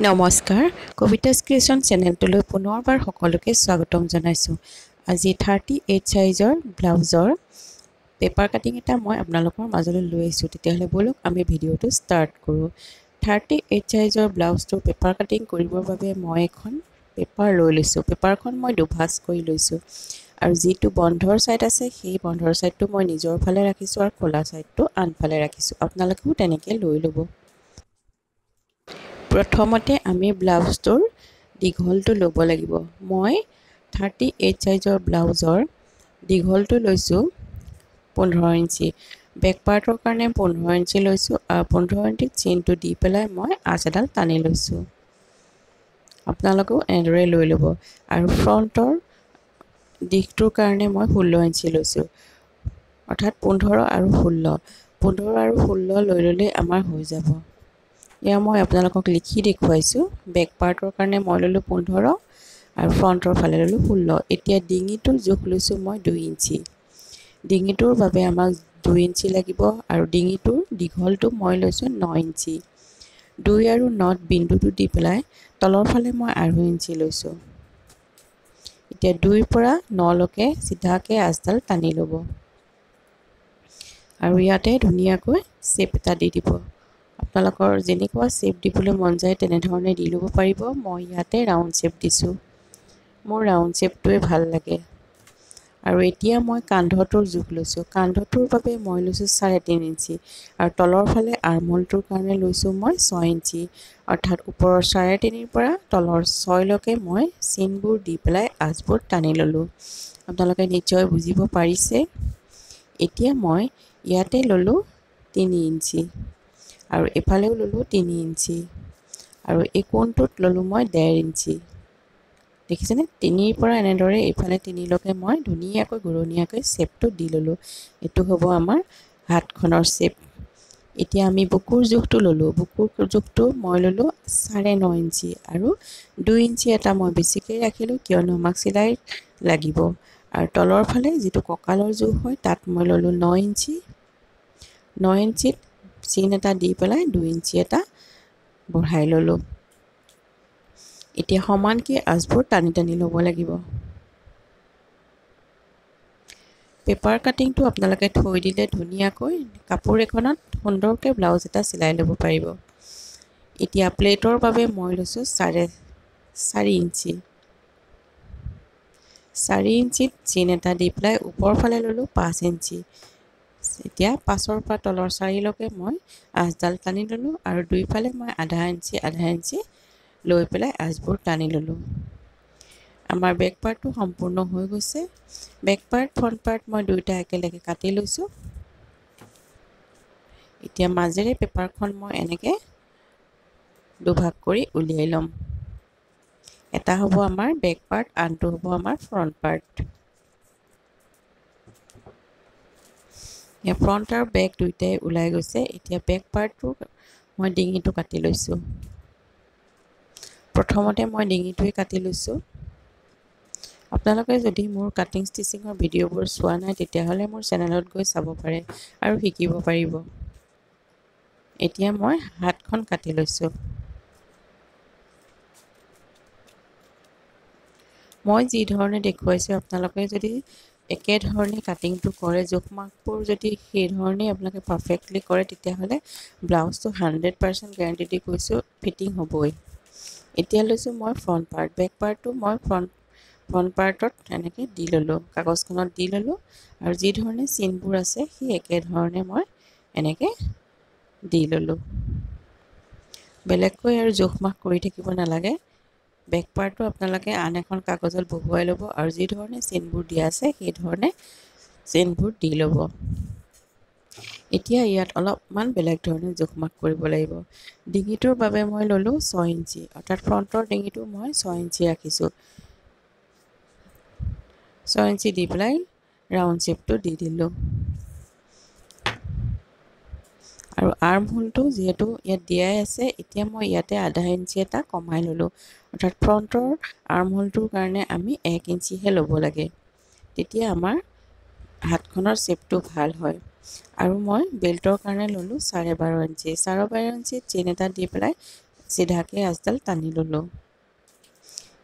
নমস্কাৰ কবিতা ক্ৰিয়েশ্যন চেনেলটোলৈ পুনৰবাৰ সকলোকে স্বাগতম জনাইছোঁ। আজি 38 সাইজৰ ব্লাউজৰ পেপাৰ কাটিং এটা মই আপোনালোকৰ মাজলৈ লৈ আহিছোঁ। তেতিয়াহ'লে বলক আমি ভিডিঅ'টো ষ্টাৰ্ট কৰোঁ। 38 সাইজৰ ব্লাউজটো পেপাৰ কাটিং কৰিবৰ বাবে মই এখন পেপাৰ লৈ লৈছোঁ। পেপাৰখন মই দুভাঁজ কৰি লৈছোঁ আৰু যিটো বন্ধৰ ছাইড আছে সেই বন্ধৰ ছাইডটো মই নিজৰ ফালে ৰাখিছোঁ আৰু খোলা ছাইডটো আনফালে ৰাখিছোঁ। আপোনালোকেও তেনেকৈ লৈ ল'ব। প্ৰথমতে আমি ব্লাউজটোৰ দীঘলটো ল'ব লাগিব। মই 38 সাইজৰ ব্লাউজৰ দীঘলটো লৈছোঁ 15 ইঞ্চি। বেক পাৰ্টৰ কাৰণে 15 ইঞ্চি লৈছোঁ আৰু 15 ইঞ্চিত চেইনটো দি পেলাই মই আঁচ এডাল টানি লৈছোঁ। আপোনালোকেও এনেদৰে লৈ ল'ব। আৰু ফ্ৰণ্টৰ দিশটোৰ কাৰণে মই 16 ইঞ্চি লৈছোঁ, অৰ্থাৎ 15 আৰু 16। 15 আৰু 16 লৈ ল'লে আমাৰ হৈ যাব। এয়া মই আপোনালোকক লিখি দেখুৱাইছোঁ। বেক পাৰ্টৰ কাৰণে মই ল'লোঁ 15 আৰু ফ্ৰণ্টৰ ফালে ল'লোঁ 16। এতিয়া ডিঙিটোৰ জোখ লৈছোঁ মই 2 ইঞ্চি। ডিঙিটোৰ বাবে আমাক 2 ইঞ্চি লাগিব আৰু ডিঙিটোৰ দীঘলটো মই লৈছোঁ 9 ইঞ্চি। 2 আৰু 9 বিন্দুটো দি পেলাই তলৰ ফালে মই 2.5 ইঞ্চি লৈছোঁ। এতিয়া 2ৰ পৰা 9লৈকে চিধাকৈ আঁচডাল টানি ল'ব আৰু ইয়াতে ধুনীয়াকৈ শ্বেপ এটা দি দিব। আপোনালোকৰ যেনেকুৱা শ্বেপ দিবলৈ মন যায় তেনেধৰণে দি ল'ব পাৰিব। মই ইয়াতে ৰাউণ্ড শ্বেপ দিছোঁ, মোৰ ৰাউণ্ড শ্বেপটোৱে ভাল লাগে। আৰু এতিয়া মই কান্ধটোৰ জোখ লৈছোঁ। কান্ধটোৰ বাবে মই লৈছোঁ 3.5 ইঞ্চি আৰু তলৰ ফালে আৰ্মহোলটোৰ কাৰণে লৈছোঁ মই 6 ইঞ্চি, অৰ্থাৎ ওপৰৰ 3.5ৰ পৰা তলৰ 6লৈকে মই চেইনবোৰ দি পেলাই আঁচবোৰ টানি ল'লোঁ। আপোনালোকে নিশ্চয় বুজিব পাৰিছে। এতিয়া মই ইয়াতে ল'লোঁ 3 ইঞ্চি আৰু এফালেও ল'লোঁ 3 ইঞ্চি আৰু এই কোণটোত ল'লোঁ মই 1.5 ইঞ্চি। দেখিছেনে? 3ৰ পৰা এনেদৰে এইফালে 3লৈকে মই ধুনীয়াকৈ ঘূৰণীয়াকৈ শ্বেপটো দি ল'লোঁ। এইটো হ'ব আমাৰ হাতখনৰ শ্বেপ। এতিয়া আমি বুকুৰ জোখটো ল'লোঁ। বুকুৰ জোখটো মই ল'লোঁ 9.5 ইঞ্চি আৰু 2 ইঞ্চি এটা মই বেছিকৈ ৰাখিলোঁ, কিয়নো আমাক চিলাই লাগিব। আৰু তলৰ ফালে যিটো কঁকালৰ জোখ হয় তাত মই ল'লোঁ 9 ইঞ্চি। 9 ইঞ্চিত চিন এটা দি পেলাই 2 ইঞ্চি এটা বঢ়াই ল'লোঁ। এতিয়া সমানকৈ আঁচবোৰ টানি টানি ল'ব লাগিব। পেপাৰ কাটিংটো আপোনালোকে থৈ দিলে ধুনীয়াকৈ কাপোৰ এখনত সুন্দৰকৈ ব্লাউজ এটা চিলাই ল'ব পাৰিব। এতিয়া প্লেটৰ বাবে মই লৈছোঁ 4.5 ইঞ্চি। 4 ইঞ্চিত চিন এটা দি পেলাই ওপৰৰ ফালে ল'লোঁ 5 ইঞ্চি। এতিয়া 5ৰ পৰা তলৰ 4লৈকে মই আঁচডাল টানি ল'লোঁ আৰু দুইফালে মই 0.5 ইঞ্চি লৈ পেলাই আঁচবোৰ টানি ল'লোঁ। আমাৰ বেক পাৰ্টটো সম্পূৰ্ণ হৈ গৈছে। বেক পাৰ্ট ফ্ৰণ্ট পাৰ্ট মই দুয়োটা একেলগে কাটি লৈছোঁ। এতিয়া মাজেৰে পেপাৰখন মই এনেকৈ দুভাগ কৰি উলিয়াই ল'ম। এটা হ'ব আমাৰ বেক পাৰ্ট, আনটো হ'ব আমাৰ ফ্ৰণ্ট পাৰ্ট। ফ্ৰণ্ট আৰু বেক দুয়োটাই ওলাই গৈছে। এতিয়া বেক পাৰ্টটো মই ডিঙিটো কাটি লৈছোঁ। প্ৰথমতে মই ডিঙিটোৱে কাটি লৈছোঁ। আপোনালোকে যদি মোৰ কাটিং ষ্টিচিঙৰ ভিডিঅ'বোৰ চোৱা নাই তেতিয়াহ'লে মোৰ চেনেলত গৈ চাব পাৰে আৰু শিকিব পাৰিব। এতিয়া মই হাতখন কাটি লৈছোঁ। মই যি ধৰণে দেখুৱাইছোঁ আপোনালোকে যদি একেধৰণে কাটিংটো কৰে, জোখ মাখবোৰ যদি সেই ধৰণেই আপোনালোকে পাৰফেক্টলি কৰে তেতিয়াহ'লে ব্লাউজটো 100% গেৰাণ্টি দি কৈছোঁ ফিটিং হ'বই। এতিয়া লৈছোঁ মই ফ্ৰণ্ট পাৰ্ট। বেক পাৰ্টটো মই ফ্ৰণ্ট পাৰ্টত এনেকৈ দি ল'লোঁ, কাগজখনত দি ল'লোঁ আৰু যি ধৰণে চিনবোৰ আছে সেই একেধৰণে মই এনেকৈ দি ল'লোঁ। বেলেগকৈ আৰু জোখ মাখ কৰি থাকিব নালাগে। বেক পাৰ্টটো আপোনালোকে আন এখন কাগজত বহুৱাই ল'ব আৰু যি ধৰণে চেইনবোৰ দিয়া আছে সেই ধৰণে চেইনবোৰ দি ল'ব। এতিয়া ইয়াত অলপমান বেলেগ ধৰণে জোখ মাখ কৰিব লাগিব। ডিঙিটোৰ বাবে মই ল'লোঁ 6 ইঞ্চি, অৰ্থাৎ ফ্ৰণ্টৰ ডিঙিটো মই 6 ইঞ্চি ৰাখিছোঁ। 6 ইঞ্চি দি পেলাই ৰাউণ্ড শ্বেপটো দি দিলোঁ। আৰু আৰ্ম হোলটো যিহেতু ইয়াত দিয়াই আছে, এতিয়া মই ইয়াতে 0.5 ইঞ্চি এটা কমাই ল'লোঁ, অৰ্থাৎ ফ্ৰণ্টৰ আৰ্ম হোলটোৰ কাৰণে আমি 1 ইঞ্চিহে ল'ব লাগে, তেতিয়া আমাৰ হাতখনৰ শ্বেপটো ভাল হয়। আৰু মই বেল্টৰ কাৰণে ল'লোঁ 12.5 ইঞ্চি। 12.5 ইঞ্চিত চেইন এটা দি পেলাই চিধাকৈ আঁচডাল টানি ল'লোঁ।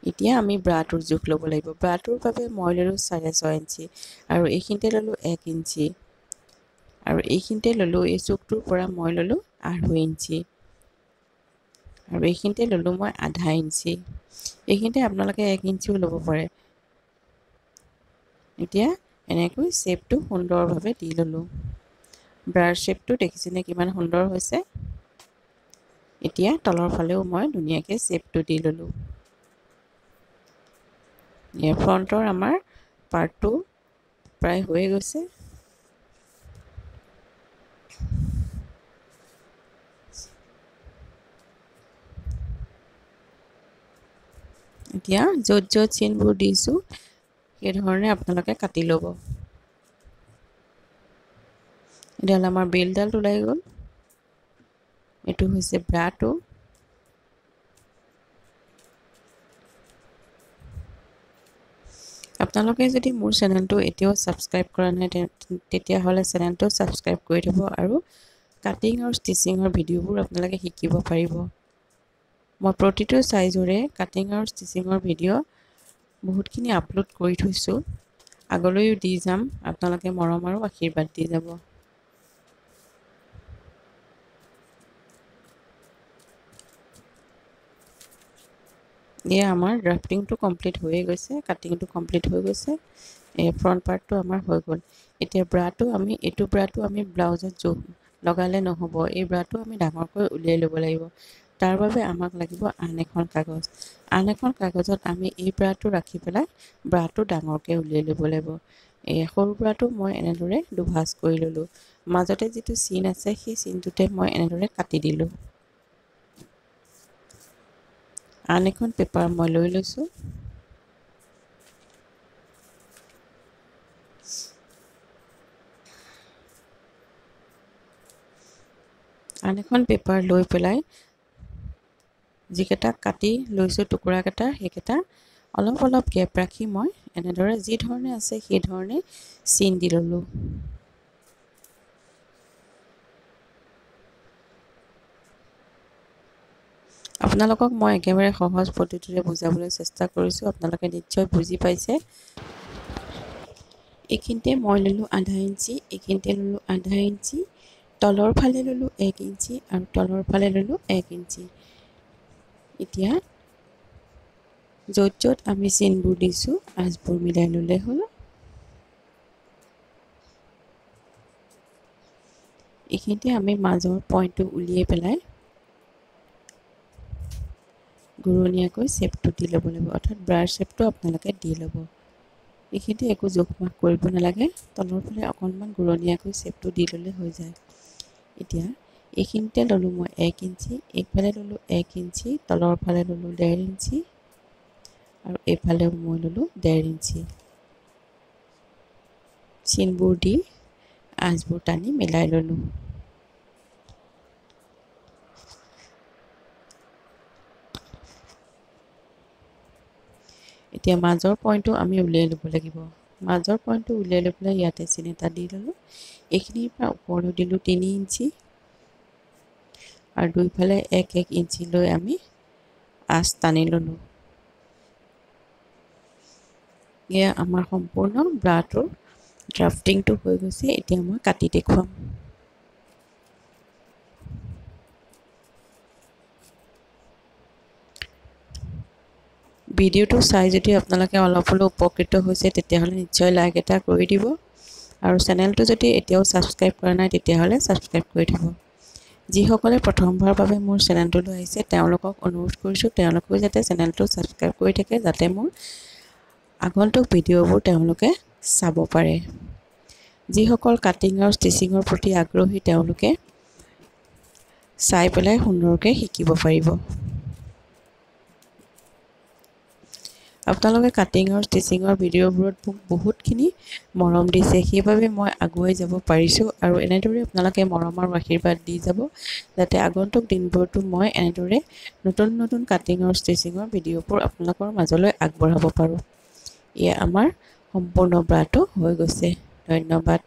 এতিয়া আমি ব্ৰাটোৰ জোখ ল'ব লাগিব। ব্ৰাটোৰ বাবে মই ল'লোঁ 6.5 ইঞ্চি আৰু এইখিনিতে ল'লোঁ 1 ইঞ্চি আৰু এইখিনিতে ল'লোঁ, এই চুকটোৰ পৰা মই ল'লোঁ 2.5 ইঞ্চি আৰু এইখিনিতে ল'লোঁ মই 1/2 ইঞ্চি। এইখিনিতে আপোনালোকে 1 ইঞ্চিও ল'ব পাৰে। এতিয়া এনেকৈ শ্বেপটো সুন্দৰভাৱে দি ল'লোঁ। ব্ৰাৰ শ্বেপটো দেখিছেনে কিমান সুন্দৰ হৈছে। এতিয়া তলৰ ফালেও মই ধুনীয়াকৈ শ্বেপটো দি ল'লোঁ। ইয়াৰ ফ্ৰণ্টৰ আমাৰ পাৰ্টটো প্ৰায় হৈয়ে গৈছে। এতিয়া য'ত য'ত চিনবোৰ দিছোঁ সেইধৰণে আপোনালোকে কাটি ল'ব। এডাল আমাৰ বেলডাল ওলাই গ'ল। এইটো হৈছে ব্ৰাটো। আপোনালোকে যদি মোৰ চেনেলটো এতিয়াও ছাবস্ক্ৰাইব কৰা নাই তেতিয়াহ'লে চেনেলটো ছাবস্ক্ৰাইব কৰি থ'ব আৰু কাটিং আৰু ষ্টিচিঙৰ ভিডিঅ'বোৰ আপোনালোকে শিকিব পাৰিব। মই প্ৰতিটো চাইজৰে কাটিং আৰু ষ্টিচিঙৰ ভিডিঅ' বহুতখিনি আপলোড কৰি থৈছোঁ। আগলৈও দি যাম। আপোনালোকে মৰম আৰু আশীৰ্বাদ দি যাব। এয়া আমাৰ ড্ৰাফটিংটো কমপ্লিট হৈয়ে গৈছে, কাটিংটো কমপ্লিট হৈ গৈছে। ফ্ৰণ্ট পাৰ্টটো আমাৰ হৈ গ'ল। এতিয়া ব্ৰাটো এইটো ব্ৰাটো আমি ব্লাউজত জোখ লগালে নহ'ব। এই ব্ৰাটো আমি ডাঙৰকৈ উলিয়াই ল'ব লাগিব। তাৰ বাবে আমাক লাগিব আন এখন কাগজ। আন এখন কাগজত আমি এই ব্ৰাটো ৰাখি পেলাই ব্ৰাটো ডাঙৰকৈ উলিয়াই ল'ব লাগিব। এই সৰু ব্ৰাটো মই এনেদৰে দুভাঁজ কৰি ল'লোঁ। মাজতে যিটো চিন আছে সেই চিনটোতে মই এনেদৰে কাটি দিলোঁ। আন এখন পেপাৰ মই লৈ লৈছোঁ। আন এখন পেপাৰ লৈ পেলাই যিকেইটা কাটি লৈছোঁ টুকুৰাকেইটা সেইকেইটা অলপ অলপ গেপ ৰাখি মই এনেদৰে যি ধৰণে আছে সেই ধৰণে চিন দি ল'লোঁ। আপোনালোকক মই একেবাৰে সহজ পদ্ধতিৰে বুজাবলৈ চেষ্টা কৰিছোঁ। আপোনালোকে নিশ্চয় বুজি পাইছে। এইখিনিতে মই ল'লোঁ 1/2 ইঞ্চি, এইখিনিতে ল'লোঁ 1/2 ইঞ্চি, তলৰ ফালে ল'লোঁ 1 ইঞ্চি আৰু তলৰ ফালে ল'লোঁ 1 ইঞ্চি। এতিয়া য'ত য'ত আমি চিনবোৰ দিছোঁ আঁচবোৰ মিলাই ল'লে হ'ল। এইখিনিতে আমি মাজৰ পইণ্টটো উলিয়াই পেলাই ঘূৰণীয়াকৈ শ্বেপটো দি ল'ব লাগিব, অৰ্থাৎ ব্ৰাৰ শ্বেপটো আপোনালোকে দি ল'ব। এইখিনিতে একো জোখ মাখ কৰিব নালাগে, তলৰ ফালে অকণমান ঘূৰণীয়াকৈ শ্বেপটো দি ল'লে হৈ যায়। এতিয়া এইখিনিতে ল'লোঁ মই 1 ইঞ্চি, এইফালে ল'লোঁ 1 ইঞ্চি, তলৰ ফালে ল'লোঁ 1.5 ইঞ্চি আৰু এইফালেও মই ল'লোঁ 1.5 ইঞ্চি। চিনবোৰ দি আঁচবোৰ টানি মিলাই ল'লোঁ। এতিয়া মাজৰ পইণ্টটো আমি উলিয়াই ল'ব লাগিব। মাজৰ পইণ্টটো উলিয়াই লৈ পেলাই ইয়াতে চিন এটা দি ল'লোঁ। এইখিনিৰ পৰা ওপৰলৈ দিলোঁ 3 ইঞ্চি আৰু দুইফালে 1-1 ইঞ্চি লৈ আমি আঁচ টানি ল'লোঁ। এয়া আমাৰ সম্পূৰ্ণ ব্ৰাটোৰ ড্ৰাফটিংটো হৈ গৈছে। এতিয়া মই কাটি দেখুৱাম। ভিডিঅ'টো চাই যদি আপোনালোকে অলপ হ'লেও উপকৃত হৈছে তেতিয়াহ'লে নিশ্চয় লাইক এটা কৰি দিব আৰু চেনেলটো যদি এতিয়াও ছাবস্ক্ৰাইব কৰা নাই তেতিয়াহ'লে ছাবস্ক্ৰাইব কৰি থ'ব। যিসকলে প্ৰথমবাৰৰ বাবে মোৰ চেনেলটোলৈ আহিছে তেওঁলোকক অনুৰোধ কৰিছোঁ তেওঁলোকেও যাতে চেনেলটো ছাবস্ক্ৰাইব কৰি থাকে, যাতে মোৰ আগন্তুক ভিডিঅ'বোৰ তেওঁলোকে চাব পাৰে। যিসকল কাটিং আৰু ষ্টিচিঙৰ প্ৰতি আগ্ৰহী তেওঁলোকে চাই পেলাই সুন্দৰকৈ শিকিব পাৰিব। আপোনালোকে কাটিং আৰু ষ্টিচিঙৰ ভিডিঅ'বোৰত মোক বহুতখিনি মৰম দিছে, সেইবাবে মই আগুৱাই যাব পাৰিছোঁ আৰু এনেদৰে আপোনালোকে মৰম আৰু আশীৰ্বাদ দি যাব যাতে আগন্তুক দিনবোৰতো মই এনেদৰে নতুন নতুন কাটিং আৰু ষ্টিচিঙৰ ভিডিঅ'বোৰ আপোনালোকৰ মাজলৈ আগবঢ়াব পাৰোঁ। এয়া আমাৰ সম্পূৰ্ণ ব্ৰাটো হৈ গৈছে। ধন্যবাদ।